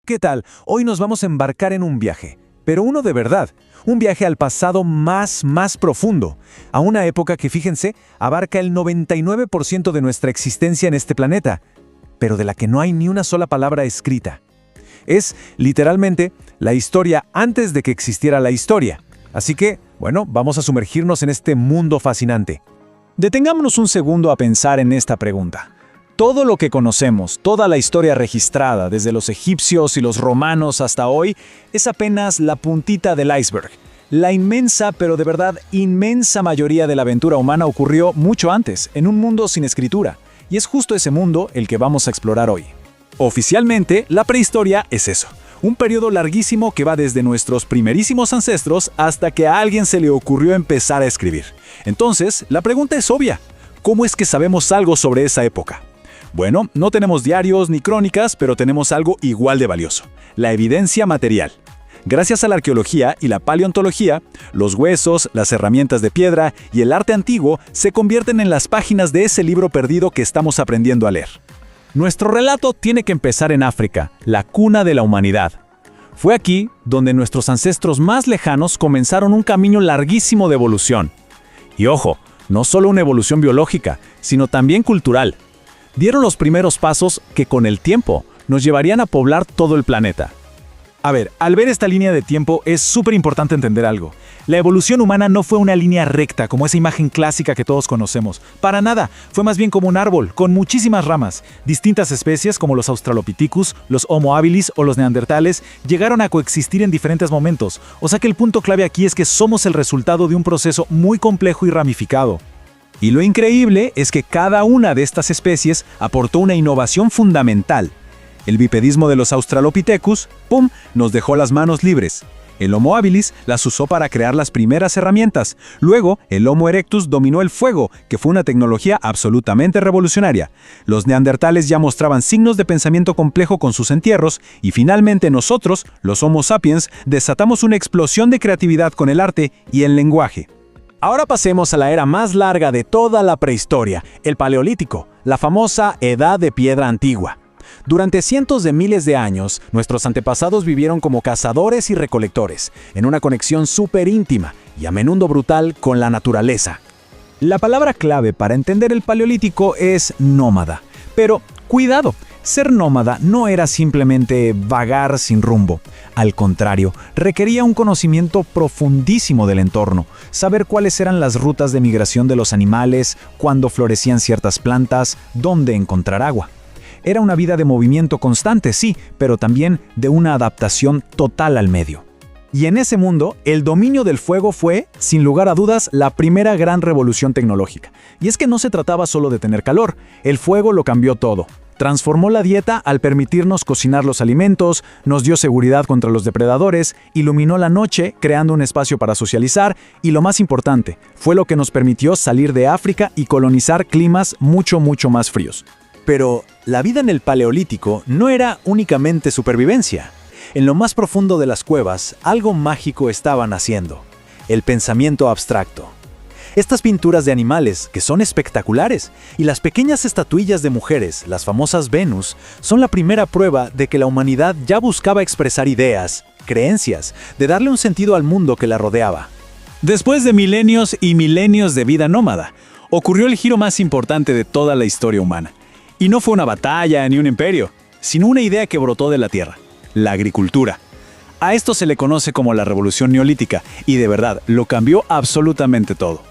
¿Qué tal? Hoy nos vamos a embarcar en un viaje, pero uno de verdad, un viaje al pasado más profundo, a una época que, fíjense, abarca el 99% de nuestra existencia en este planeta, pero de la que no hay ni una sola palabra escrita. Es, literalmente, la historia antes de que existiera la historia. Así que, bueno, vamos a sumergirnos en este mundo fascinante. Detengámonos un segundo a pensar en esta pregunta. Todo lo que conocemos, toda la historia registrada, desde los egipcios y los romanos hasta hoy, es apenas la puntita del iceberg. La inmensa, pero de verdad inmensa mayoría de la aventura humana ocurrió mucho antes, en un mundo sin escritura. Y es justo ese mundo el que vamos a explorar hoy. Oficialmente, la prehistoria es eso. Un periodo larguísimo que va desde nuestros primerísimos ancestros hasta que a alguien se le ocurrió empezar a escribir. Entonces, la pregunta es obvia. ¿Cómo es que sabemos algo sobre esa época? Bueno, no tenemos diarios ni crónicas, pero tenemos algo igual de valioso: la evidencia material. Gracias a la arqueología y la paleontología, los huesos, las herramientas de piedra y el arte antiguo se convierten en las páginas de ese libro perdido que estamos aprendiendo a leer. Nuestro relato tiene que empezar en África, la cuna de la humanidad. Fue aquí donde nuestros ancestros más lejanos comenzaron un camino larguísimo de evolución. Y ojo, no solo una evolución biológica, sino también cultural. Dieron los primeros pasos que con el tiempo nos llevarían a poblar todo el planeta. A ver, al ver esta línea de tiempo es súper importante entender algo. La evolución humana no fue una línea recta como esa imagen clásica que todos conocemos. Para nada, fue más bien como un árbol, con muchísimas ramas. Distintas especies como los Australopithecus, los Homo habilis o los neandertales llegaron a coexistir en diferentes momentos. O sea que el punto clave aquí es que somos el resultado de un proceso muy complejo y ramificado. Y lo increíble es que cada una de estas especies aportó una innovación fundamental. El bipedismo de los Australopithecus, ¡pum!, nos dejó las manos libres. El Homo habilis las usó para crear las primeras herramientas. Luego, el Homo erectus dominó el fuego, que fue una tecnología absolutamente revolucionaria. Los neandertales ya mostraban signos de pensamiento complejo con sus entierros, y finalmente nosotros, los Homo sapiens, desatamos una explosión de creatividad con el arte y el lenguaje. Ahora pasemos a la era más larga de toda la prehistoria, el Paleolítico, la famosa Edad de Piedra Antigua. Durante cientos de miles de años, nuestros antepasados vivieron como cazadores y recolectores, en una conexión súper íntima y a menudo brutal con la naturaleza. La palabra clave para entender el Paleolítico es nómada. Pero, cuidado, ser nómada no era simplemente vagar sin rumbo. Al contrario, requería un conocimiento profundísimo del entorno, saber cuáles eran las rutas de migración de los animales, cuándo florecían ciertas plantas, dónde encontrar agua. Era una vida de movimiento constante, sí, pero también de una adaptación total al medio. Y en ese mundo, el dominio del fuego fue, sin lugar a dudas, la primera gran revolución tecnológica. Y es que no se trataba solo de tener calor, el fuego lo cambió todo. Transformó la dieta al permitirnos cocinar los alimentos, nos dio seguridad contra los depredadores, iluminó la noche creando un espacio para socializar y, lo más importante, fue lo que nos permitió salir de África y colonizar climas mucho más fríos. Pero la vida en el Paleolítico no era únicamente supervivencia. En lo más profundo de las cuevas, algo mágico estaba naciendo: el pensamiento abstracto. Estas pinturas de animales, que son espectaculares, y las pequeñas estatuillas de mujeres, las famosas Venus, son la primera prueba de que la humanidad ya buscaba expresar ideas, creencias, de darle un sentido al mundo que la rodeaba. Después de milenios y milenios de vida nómada, ocurrió el giro más importante de toda la historia humana. Y no fue una batalla ni un imperio, sino una idea que brotó de la tierra: la agricultura. A esto se le conoce como la Revolución Neolítica, y de verdad, lo cambió absolutamente todo.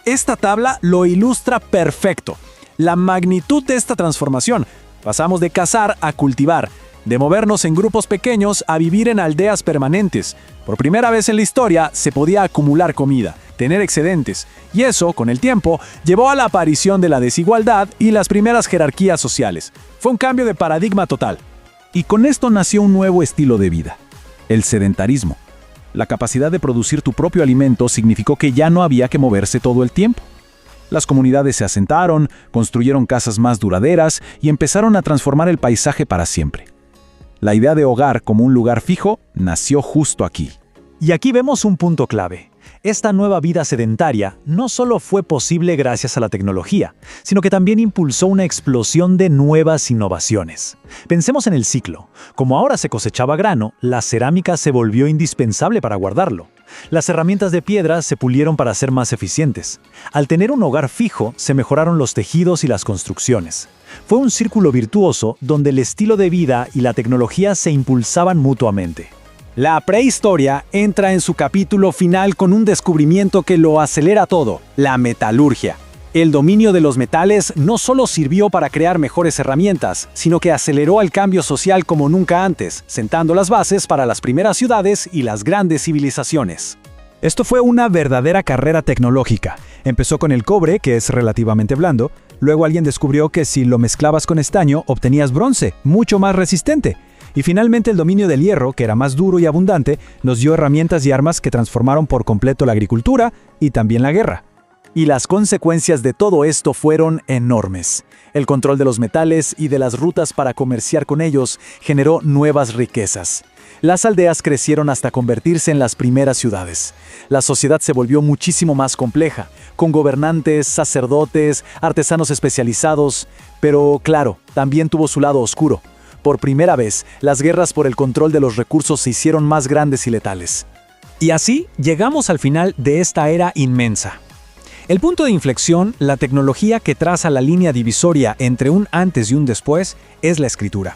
Esta tabla lo ilustra perfecto. La magnitud de esta transformación. Pasamos de cazar a cultivar, de movernos en grupos pequeños a vivir en aldeas permanentes. Por primera vez en la historia se podía acumular comida, tener excedentes, y eso, con el tiempo, llevó a la aparición de la desigualdad y las primeras jerarquías sociales. Fue un cambio de paradigma total. Y con esto nació un nuevo estilo de vida: el sedentarismo. La capacidad de producir tu propio alimento significó que ya no había que moverse todo el tiempo. Las comunidades se asentaron, construyeron casas más duraderas y empezaron a transformar el paisaje para siempre. La idea de hogar como un lugar fijo nació justo aquí. Y aquí vemos un punto clave. Esta nueva vida sedentaria no solo fue posible gracias a la tecnología, sino que también impulsó una explosión de nuevas innovaciones. Pensemos en el ciclo. Como ahora se cosechaba grano, la cerámica se volvió indispensable para guardarlo. Las herramientas de piedra se pulieron para ser más eficientes. Al tener un hogar fijo, se mejoraron los tejidos y las construcciones. Fue un círculo virtuoso donde el estilo de vida y la tecnología se impulsaban mutuamente. La prehistoria entra en su capítulo final con un descubrimiento que lo acelera todo: la metalurgia. El dominio de los metales no solo sirvió para crear mejores herramientas, sino que aceleró el cambio social como nunca antes, sentando las bases para las primeras ciudades y las grandes civilizaciones. Esto fue una verdadera carrera tecnológica. Empezó con el cobre, que es relativamente blando. Luego alguien descubrió que si lo mezclabas con estaño, obtenías bronce, mucho más resistente. Y finalmente el dominio del hierro, que era más duro y abundante, nos dio herramientas y armas que transformaron por completo la agricultura y también la guerra. Y las consecuencias de todo esto fueron enormes. El control de los metales y de las rutas para comerciar con ellos generó nuevas riquezas. Las aldeas crecieron hasta convertirse en las primeras ciudades. La sociedad se volvió muchísimo más compleja, con gobernantes, sacerdotes, artesanos especializados, pero claro, también tuvo su lado oscuro. Por primera vez, las guerras por el control de los recursos se hicieron más grandes y letales. Y así llegamos al final de esta era inmensa. El punto de inflexión, la tecnología que traza la línea divisoria entre un antes y un después, es la escritura.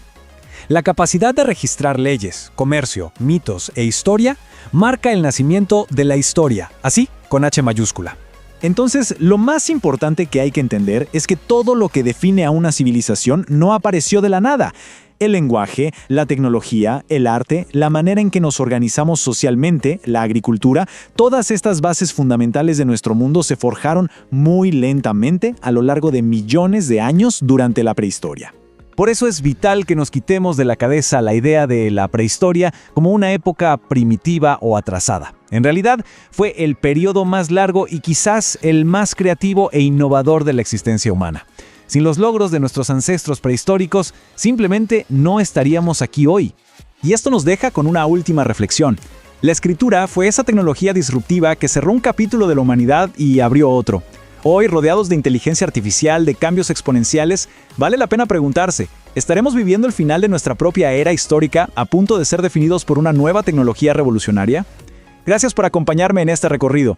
La capacidad de registrar leyes, comercio, mitos e historia marca el nacimiento de la historia, así, con H mayúscula. Entonces, lo más importante que hay que entender es que todo lo que define a una civilización no apareció de la nada. El lenguaje, la tecnología, el arte, la manera en que nos organizamos socialmente, la agricultura, todas estas bases fundamentales de nuestro mundo se forjaron muy lentamente a lo largo de millones de años durante la prehistoria. Por eso es vital que nos quitemos de la cabeza la idea de la prehistoria como una época primitiva o atrasada. En realidad, fue el periodo más largo y quizás el más creativo e innovador de la existencia humana. Sin los logros de nuestros ancestros prehistóricos, simplemente no estaríamos aquí hoy. Y esto nos deja con una última reflexión. La escritura fue esa tecnología disruptiva que cerró un capítulo de la humanidad y abrió otro. Hoy, rodeados de inteligencia artificial, de cambios exponenciales, vale la pena preguntarse, ¿estaremos viviendo el final de nuestra propia era histórica a punto de ser definidos por una nueva tecnología revolucionaria? Gracias por acompañarme en este recorrido.